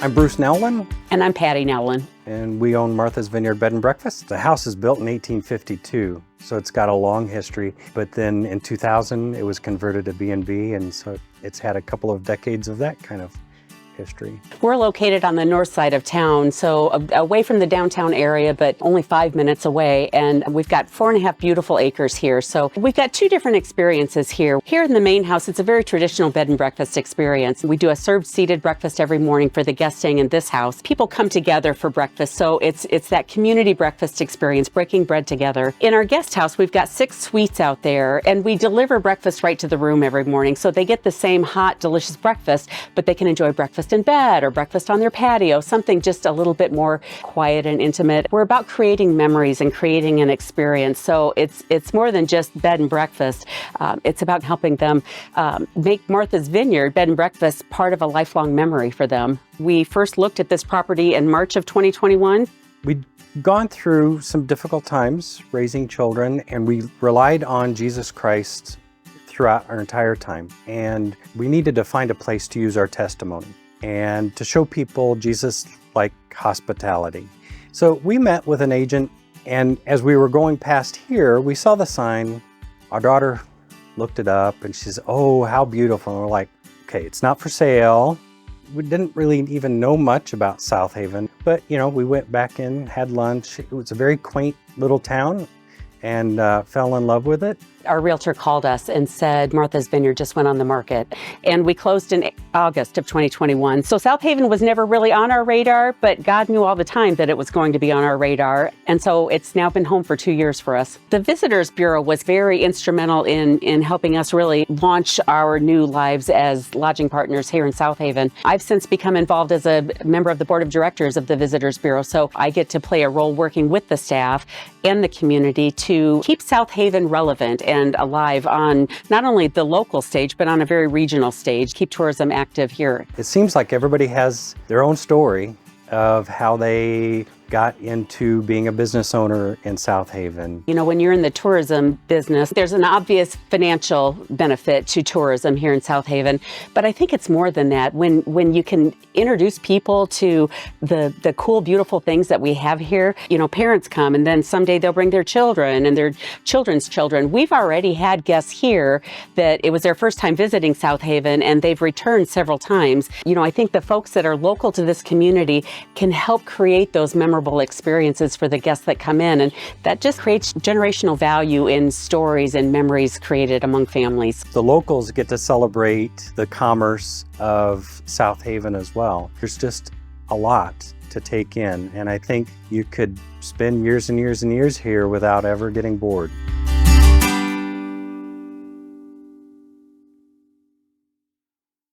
I'm Bruce Nowlin. And I'm Patty Nowlin. And we own Martha's Vineyard Bed and Breakfast. The house is built in 1852, so it's got a long history. But then in 2000, it was converted to B&B, and so it's had a couple of decades of that kind of history. We're located on the north side of town, so away from the downtown area, but only 5 minutes away. And we've got 4.5 beautiful acres here. So we've got two different experiences here. Here in the main house, it's a very traditional bed and breakfast experience. We do a served seated breakfast every morning for the guests staying in this house. People come together for breakfast, so it's that community breakfast experience, breaking bread together. In our guest house, we've got 6 suites out there, and we deliver breakfast right to the room every morning. So they get the same hot, delicious breakfast, but they can enjoy breakfast in bed or breakfast on their patio, something just a little bit more quiet and intimate. We're about creating memories and creating an experience. So it's more than just bed and breakfast. It's about helping them make Martha's Vineyard Bed and Breakfast part of a lifelong memory for them. We first looked at this property in March of 2021. We'd gone through some difficult times raising children, and we relied on Jesus Christ throughout our entire time. And we needed to find a place to use our testimony and to show people Jesus-like hospitality. So we met with an agent, and as we were going past here, we saw the sign. Our daughter looked it up, and she says, "Oh, how beautiful." And we're like, okay, it's not for sale. We didn't really even know much about South Haven, but we went back in, had lunch. It was a very quaint little town, and fell in love with it. Our realtor called us and said Martha's Vineyard just went on the market, and we closed in August of 2021. So South Haven was never really on our radar, but God knew all the time that it was going to be on our radar. And so it's now been home for 2 years for us. The Visitors Bureau was very instrumental in helping us really launch our new lives as lodging partners here in South Haven. I've since become involved as a member of the board of directors of the Visitors Bureau. So I get to play a role working with the staff and the community to keep South Haven relevant and alive on not only the local stage, but on a very regional stage, keep tourism active here. It seems like everybody has their own story of how they got into being a business owner in South Haven. When you're in the tourism business, there's an obvious financial benefit to tourism here in South Haven, but I think it's more than that. When you can introduce people to the cool, beautiful things that we have here, parents come and then someday they'll bring their children and their children's children. We've already had guests here that it was their first time visiting South Haven and they've returned several times. I think the folks that are local to this community can help create those memorable experiences for the guests that come in, and that just creates generational value in stories and memories created among families. The locals get to celebrate the commerce of South Haven as well. There's just a lot to take in, and I think you could spend years and years and years here without ever getting bored.